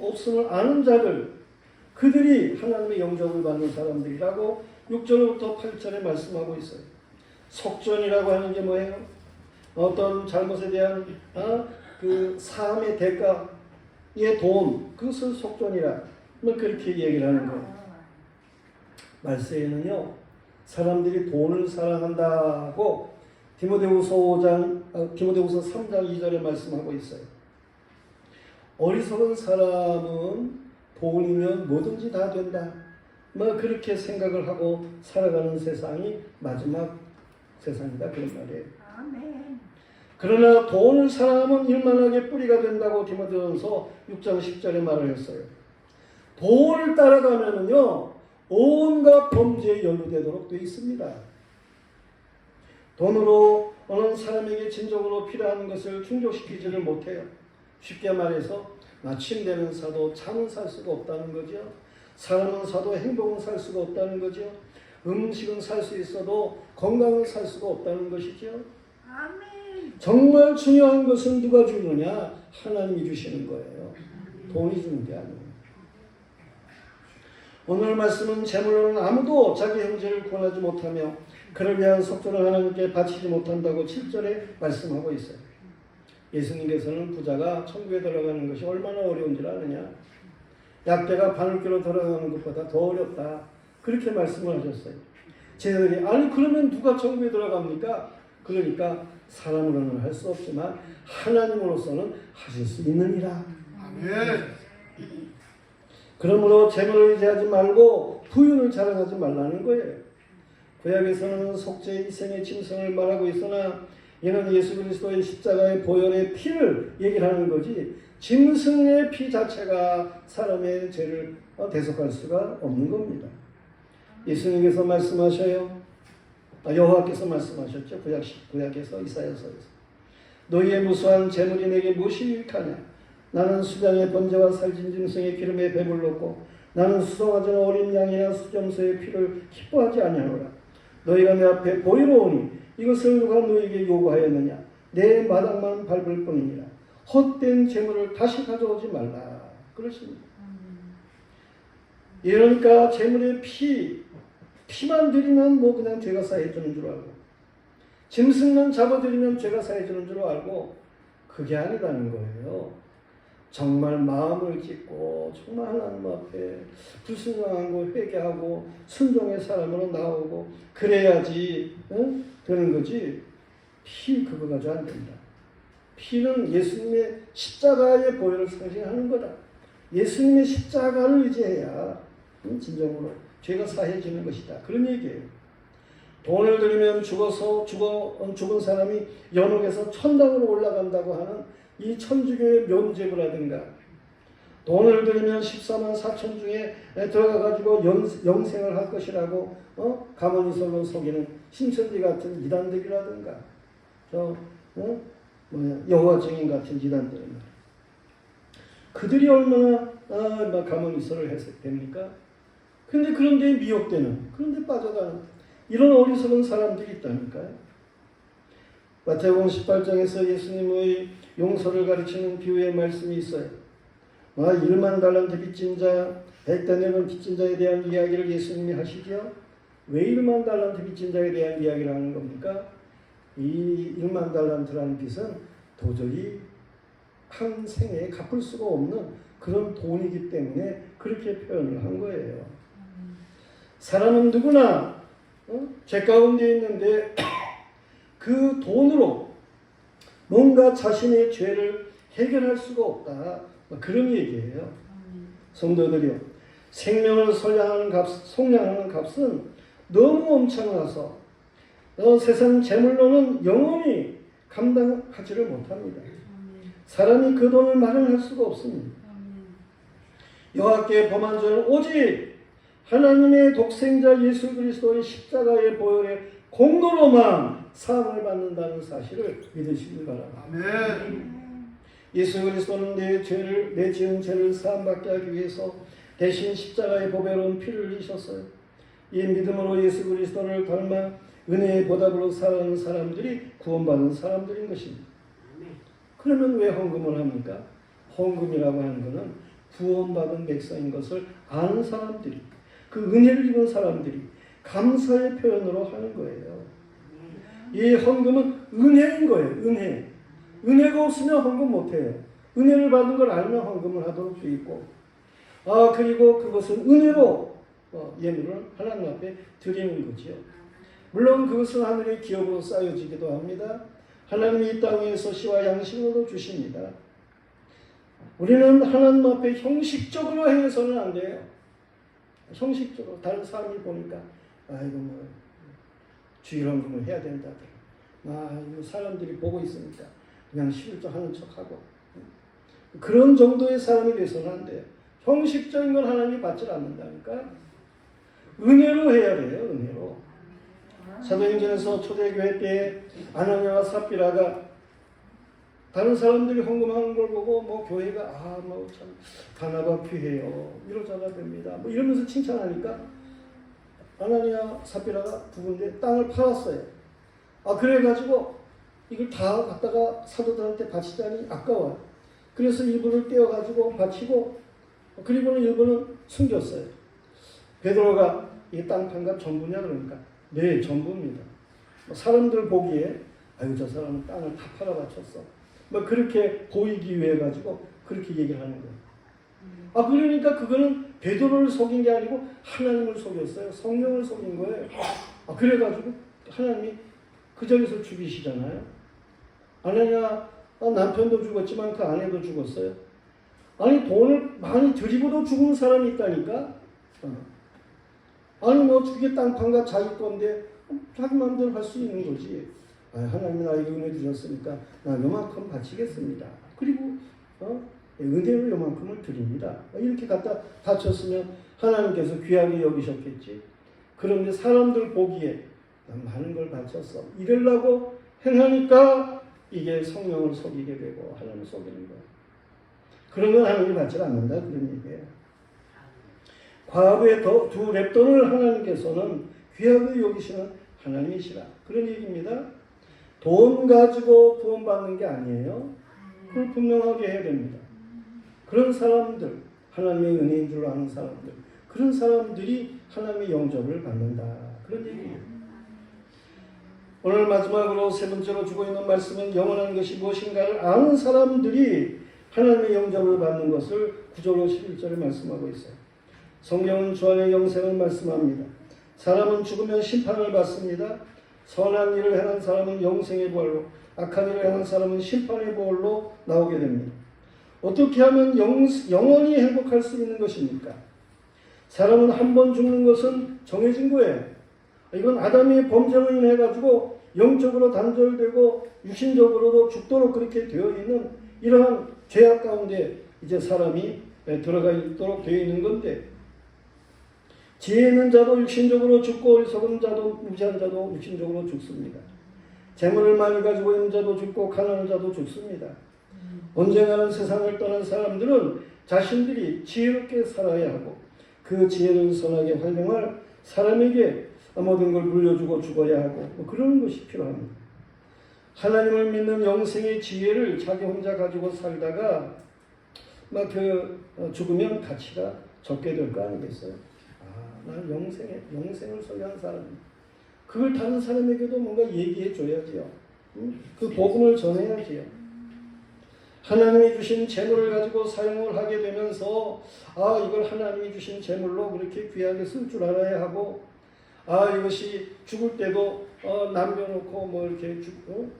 없음을 아는 자들, 그들이 하나님의 영접을 받는 사람들이라고 6절부터 8절에 말씀하고 있어요. 속전이라고 하는 게 뭐예요? 어떤 잘못에 대한 그 사함의 대가의 돈, 그것을 속전이라 그렇게 얘기를 하는 거예요. 말세에는요, 사람들이 돈을 사랑한다고 디모데후서 3장 2절에 말씀하고 있어요. 어리석은 사람은 돈이면 뭐든지 다 된다. 그렇게 생각을 하고 살아가는 세상이 마지막 세상이다. 그런 말이에요. 아멘. 그러나 돈을 사랑하면 일만하게 뿌리가 된다고 디모데전서 6장 10절에 말을 했어요. 돈을 따라가면은요, 온갖 범죄에 연루되도록 되어 있습니다. 돈으로 어느 사람에게 진정으로 필요한 것을 충족시키지를 못해요. 쉽게 말해서 침대는 사도 잠은 살 수가 없다는 거죠. 사람은 사도 행복은 살 수가 없다는 거죠. 음식은 살 수 있어도 건강을 살 수가 없다는 것이죠. 아멘. 정말 중요한 것은 누가 주느냐? 하나님이 주시는 거예요. 돈이 주는 게 아니에요. 오늘 말씀은 재물로는 아무도 자기 형제를 구원하지 못하며 그를 위한 속전을 하나님께 바치지 못한다고 7절에 말씀하고 있어요. 예수님께서는 부자가 천국에 들어가는 것이 얼마나 어려운 줄 아느냐? 약대가 바늘귀로 들어가는 것보다 더 어렵다. 그렇게 말씀을 하셨어요. 제자들이 아니 그러면 누가 천국에 들어갑니까? 그러니까 사람으로는 할 수 없지만 하나님으로서는 하실 수 있느니라. 아멘. 그러므로 재물을 의지하지 말고 부유를 자랑하지 말라는 거예요. 구약에서는 속죄 희생의 짐승을 말하고 있으나 이는 예수 그리스도의 십자가의 보혈의 피를 얘기를 하는 거지 짐승의 피 자체가 사람의 죄를 대속할 수가 없는 겁니다. 예수님께서 말씀하셔요. 여호와께서 말씀하셨죠. 구약에서 이사야서에서 너희의 무수한 재물이 내게 무엇이 유익하냐? 나는 수장의 번제와 살진 짐승의 기름에 배불렀고 나는 수송하지 않은 어린 양이나 수점소의 피를 기뻐하지 아니하노라. 너희가 내 앞에 보이러오니 이것을 누가 너희에게 요구하였느냐? 내 마당만 밟을 뿐이니라. 헛된 재물을 다시 가져오지 말라. 그렇습니다. 이러니까 재물의 피만 드리면 그냥 죄가 사해주는 줄 알고 짐승만 잡아드리면 죄가 사해주는 줄 알고 그게 아니라는 거예요. 정말 마음을 짓고 정말 하나님 앞에 불순종하고 회개하고 순종의 사람으로 나오고 그래야지 되는 거지. 피 그거 가지고 안 된다. 피는 예수님의 십자가의 보혈을 상징하는 거다. 예수님의 십자가를 의지해야 진정으로 죄가 사해지는 것이다. 그런 얘기예요. 돈을 들이면 죽은 사람이 연옥에서 천당으로 올라간다고 하는 이 천주교의 면죄부라든가 돈을 들이면 14만 4천 중에 들어가가지고 영생을 할 것이라고 가모니설로 속이는 신천지 같은 이단들이라든가 여호와 증인 같은 이단들 그들이 얼마나 가모니설을 해서 됩니까? 근데 그런 데 미혹되는 그런 데 빠져가는 이런 어리석은 사람들이 있다니까요. 마태복음 18장에서 예수님의 용서를 가르치는 비유의 말씀이 있어요. 1만 달란트 빚진 자, 100데나리온 빚진 자에 대한 이야기를 예수님이 하시죠. 왜 1만 달란트 빚진 자에 대한 이야기를 하는 겁니까? 이 1만 달란트라는 빚은 도저히 한 생에 갚을 수가 없는 그런 돈이기 때문에 그렇게 표현을 한 거예요. 사람은 누구나 죄 가운데 있는데 그 돈으로 뭔가 자신의 죄를 해결할 수가 없다. 그런 얘기예요. 성도들이요. 생명을 속량하는 값은 너무 엄청나서 세상 재물로는 영원히 감당하지를 못합니다. 사람이 그 돈을 마련할 수가 없습니다. 여호와께 범한 죄는 오직 하나님의 독생자 예수 그리스도의 십자가의 보혈의 공로로만 사함을 받는다는 사실을 믿으시기 바랍니다. 아멘. 예수 그리스도는 내 지은 죄를 사함받게 하기 위해서 대신 십자가의 보배로운 피를 흘리셨어요. 이 믿음으로 예수 그리스도를 닮아 은혜의 보답으로 살아가는 사람들이 구원받는 사람들인 것입니다. 그러면 왜 헌금을 합니까? 헌금이라고 하는 것은 구원받은 백성인 것을 아는 사람들이 그 은혜를 입은 사람들이 감사의 표현으로 하는 거예요. 이 헌금은 은혜인 거예요. 은혜가 없으면 헌금 못해요. 은혜를 받은 걸 알면 헌금을 하도록 돼 있고 그리고 그것은 은혜로 예물을 하나님 앞에 드리는 거지요. 물론 그것은 하늘의 기업으로 쌓여지기도 합니다. 하나님이 이 땅에서 씨와 양식으로도 주십니다. 우리는 하나님 앞에 형식적으로 행해서는 안 돼요. 형식적으로 다른 사람이 보니까 이거 뭐 주일헌금을 해야 된다. 이거 사람들이 보고 있으니까 그냥 11조 하는 척하고 그런 정도의 사람이 돼서는 안 돼요. 형식적인 건 하나님이 받지 않는다니까. 은혜로 해야 돼요. 은혜로. 사도행전에서 초대교회 때 아나니아와 삽비라가 다른 사람들이 헌금하는 걸 보고 교회가 참 가나가 귀해요. 이러저러 됩니다. 이러면서 칭찬하니까 아나니아 삽비라가 두 군데 땅을 팔았어요. 그래가지고 이걸 다 갖다가 사도들한테 바치자니 아까워요. 그래서 일부를 떼어가지고 바치고 그리고는 일부는 숨겼어요. 베드로가 이 땅 판 값 전부냐 그러니까 네 전부입니다. 사람들 보기에 저 사람은 땅을 다 팔아 바쳤어. 그렇게 보이기 위해 가지고 그렇게 얘기를 하는 거예요. 그러니까 그거는 베드로를 속인 게 아니고 하나님을 속였어요. 성령을 속인 거예요. 그래가지고 하나님이 그 자리에서 죽이시잖아요. 아나니아 남편도 죽었지만 그 아내도 죽었어요. 돈을 많이 들이고도 죽은 사람이 있다니까. 그게 땅 판가 자기 건데 자기 마음대로 할 수 있는 거지. 하나님이 나에게 은혜 주셨으니까 나 요만큼 바치겠습니다. 그리고 은혜로 요만큼을 드립니다. 이렇게 갖다 바쳤으면 하나님께서 귀하게 여기셨겠지. 그런데 사람들 보기에 많은 걸 바쳤어. 이러려고 행하니까 이게 성령을 속이게 되고 하나님을 속이는 거야. 그런 건 하나님이 받지 않는다. 그런 얘기예요. 과거의 두 랩돈을 하나님께서는 귀하게 여기시는 하나님이시라. 그런 얘기입니다. 돈 가지고 구원받는 게 아니에요. 그걸 분명하게 해야 됩니다. 그런 사람들, 하나님의 은혜인 줄 아는 사람들, 그런 사람들이 하나님의 영접을 받는다. 그런 얘기예요. 오늘 마지막으로 세 번째로 주고 있는 말씀은 영원한 것이 무엇인가를 아는 사람들이 하나님의 영접을 받는 것을 9절로 11절에 말씀하고 있어요. 성경은 주 안에 영생을 말씀합니다. 사람은 죽으면 심판을 받습니다. 선한 일을 행한 사람은 영생의 보혈로, 악한 일을 행한 사람은 심판의 보혈로 나오게 됩니다. 어떻게 하면 영원히 행복할 수 있는 것입니까? 사람은 한 번 죽는 것은 정해진 거예요. 이건 아담의 범죄로 인해 가지고 영적으로 단절되고 육신적으로도 죽도록 그렇게 되어 있는 이러한 죄악 가운데 이제 사람이 들어가 있도록 되어 있는 건데, 지혜 있는 자도 육신적으로 죽고 어리석은 자도 무지한 자도 육신적으로 죽습니다. 재물을 많이 가지고 있는 자도 죽고 가난한 자도 죽습니다. 언젠가는 세상을 떠난 사람들은 자신들이 지혜롭게 살아야 하고 그 지혜를 선하게 활용할 사람에게 모든 걸 물려주고 죽어야 하고 그런 것이 필요합니다. 하나님을 믿는 영생의 지혜를 자기 혼자 가지고 살다가 죽으면 가치가 적게 될 거 아니겠어요? 나는 영생을 소유한 사람입니다. 그걸 다른 사람에게도 뭔가 얘기해 줘야지요. 그 복음을 전해야지요. 하나님이 주신 재물을 가지고 사용을 하게 되면서 이걸 하나님이 주신 재물로 그렇게 귀하게 쓸 줄 알아야 하고 이것이 죽을 때도 남겨놓고 이렇게 죽고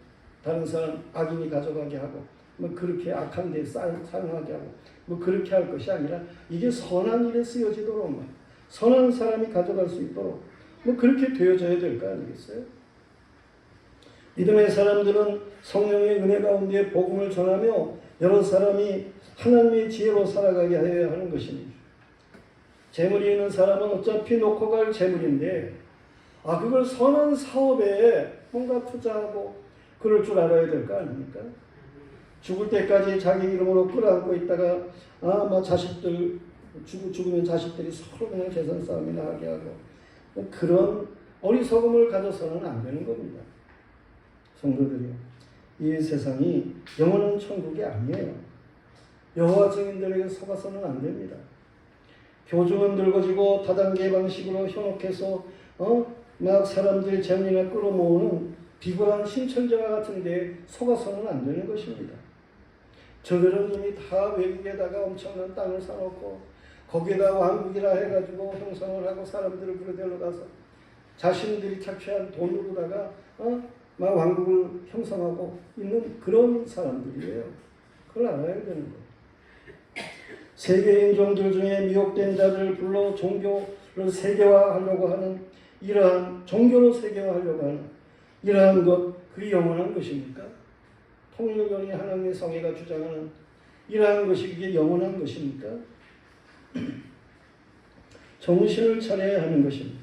다른 사람 악인이 가져가게 하고 그렇게 악한 데 사용하게 하고 그렇게 할 것이 아니라 이게 선한 일에 쓰여지도록 선한 사람이 가져갈 수 있도록 그렇게 되어져야 될 거 아니겠어요? 믿음의 사람들은 성령의 은혜 가운데 복음을 전하며 여러 사람이 하나님의 지혜로 살아가게 하여야 하는 것입니다. 재물이 있는 사람은 어차피 놓고 갈 재물인데 그걸 선한 사업에 뭔가 투자하고 그럴 줄 알아야 될 거 아닙니까? 죽을 때까지 자기 이름으로 끌어안고 있다가 자식들 죽으면 자식들이 서로 그냥 재산 싸움이나 하게 하고 그런 어리석음을 가져서는 안 되는 겁니다. 성도들이요, 이 세상이 영원한 천국이 아니에요. 여호와 증인들에게 속아서는 안 됩니다. 교주는 늙어지고 다단계 방식으로 현혹해서 막 사람들의 재물이나 끌어모으는 비굴한 신천지와 같은 데에 속아서는 안 되는 것입니다. 저들은 이미 다 외국에다가 엄청난 땅을 사놓고 거기에다 왕국이라 해가지고 형성을 하고 사람들을 부르대로 가서 자신들이 착취한 돈으로다가 막 왕국을 형성하고 있는 그런 사람들이에요. 그걸 알아야 되는 거예요. 세계 인종들 중에 미혹된 자들을 불러 종교를 세계화하려고 하는 이러한 종교로 세계화하려고 하는 이러한 것, 그게 영원한 것입니까? 통일교회 하나님의 성회가 주장하는 이러한 것이 그게 영원한 것입니까? 정신을 차려야 하는 것입니다.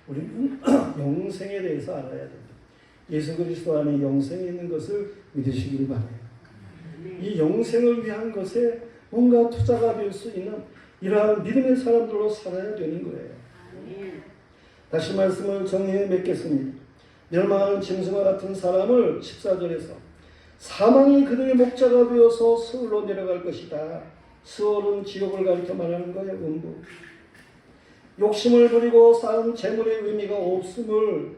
우리는 영생에 대해서 알아야 됩니다. 예수 그리스도 안에 영생이 있는 것을 믿으시길 바라요. 이 영생을 위한 것에 뭔가 투자가 될 수 있는 이러한 믿음의 사람들로 살아야 되는 거예요. 다시 말씀을 정리해 맺겠습니다. 멸망하는 짐승과 같은 사람을 14절에서 사망이 그들의 목자가 되어서 스올로 내려갈 것이다. 스올은 지옥을 가리켜 말하는 거예요. 음부. 욕심을 부리고 쌓은 재물의 의미가 없음을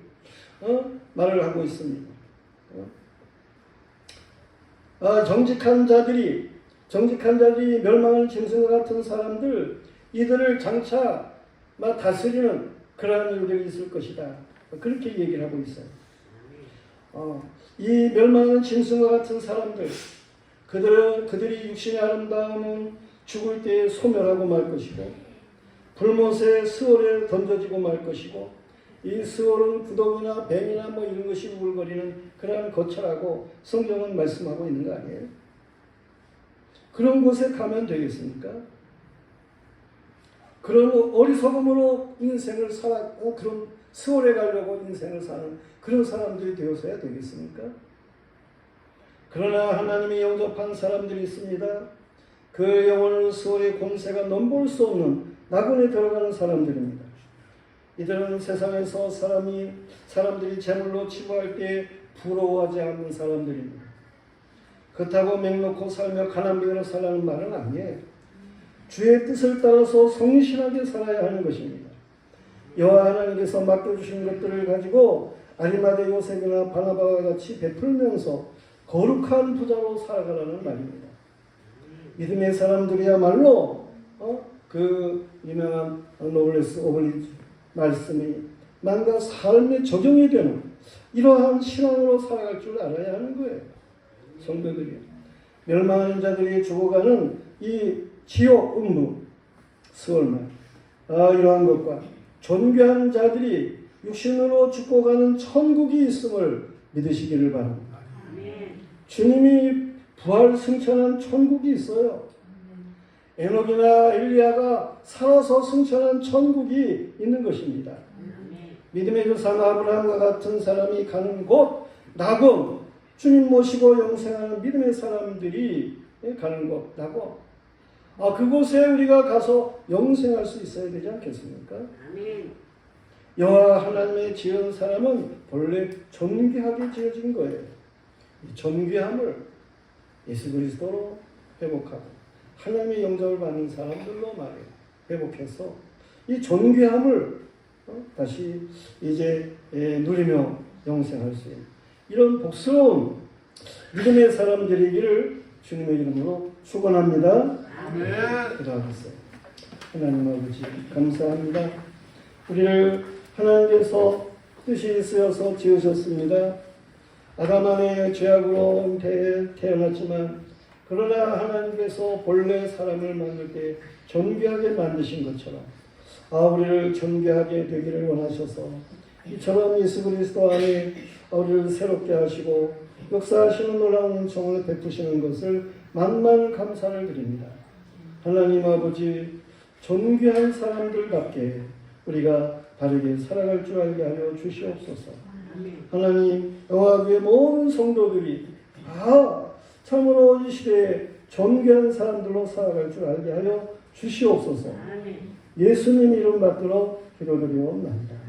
말을 하고 있습니다. 정직한 자들이 멸망하는 짐승과 같은 사람들, 이들을 장차 다스리는 그러한 일들이 있을 것이다. 그렇게 얘기를 하고 있어요. 이 멸망하는 짐승과 같은 사람들, 그들이 육신의 아름다움은 죽을 때에 소멸하고 말 것이고, 불못의 스월에 던져지고 말 것이고, 이 스월은 구덩이나 뱀이나 이런 것이 우글거리는 그러한 거처라고 성경은 말씀하고 있는 거 아니에요? 그런 곳에 가면 되겠습니까? 그런 어리석음으로 인생을 그런 스월에 가려고 인생을 사는 그런 사람들이 되어서야 되겠습니까? 그러나 하나님이 영접한 사람들이 있습니다. 그 영혼은 스월의 공세가 넘볼 수 없는 낙원에 들어가는 사람들입니다. 이들은 세상에서 사람들이 재물로 치부할 때 부러워하지 않는 사람들입니다. 그렇다고 맹놓고 살며 가난비로 살라는 말은 아니에요. 주의 뜻을 따라서 성실하게 살아야 하는 것입니다. 여호와 하나님께서 맡겨주신 것들을 가지고 아리마대 요셉이나 바나바와 같이 베풀면서 거룩한 부자로 살아가라는 말입니다. 믿음의 사람들이야말로 그 유명한 노블레스 오블리주 말씀이 만가 삶에 적용이 되는 이러한 신앙으로 살아갈 줄 알아야 하는 거예요. 성도들이 멸망하는 자들이 죽어가는 이 지옥 음부 스월말 이러한 것과 존귀한 자들이 육신으로 죽고 가는 천국이 있음을 믿으시기를 바랍니다. 주님이 부활 승천한 천국이 있어요. 에녹이나 엘리야가 살아서 승천한 천국이 있는 것입니다. 믿음의 조상 아브라함과 같은 사람이 가는 곳 낙원, 주님 모시고 영생하는 믿음의 사람들이 가는 곳 낙원, 그곳에 우리가 가서 영생할 수 있어야 되지 않겠습니까? 여호와 하나님의 지은 사람은 본래 존귀하게 지어진 거예요. 이 존귀함을 예수 그리스도로 회복하고 하나님의 영접을 받는 사람들로 말이에요. 회복해서 이 존귀함을 다시 이제 누리며 영생할 수 있는 이런 복스러운 믿음의 사람들이기를 주님의 이름으로 축원합니다. 기도하겠어요. 하나님 아버지 감사합니다. 우리를 하나님께서 뜻이 있으셔서 지으셨습니다. 아담 안에 죄악으로 태어났지만 그러나 하나님께서 본래 사람을 만들 때 존귀하게 만드신 것처럼 우리를 존귀하게 되기를 원하셔서 이처럼 예수 그리스도 안에 우리를 새롭게 하시고 역사하시는 놀라운 은총을 베푸시는 것을 만만 감사를 드립니다. 하나님 아버지 존귀한 사람들답게 우리가 바르게 살아갈 줄 알게 하여 주시옵소서. 하나님 영화교회 모든 성도들이 참으로 이 시대에 존귀한 사람들로 살아갈 줄 알게 하여 주시옵소서. 예수님 이름 받들어 기도드리옵나이다.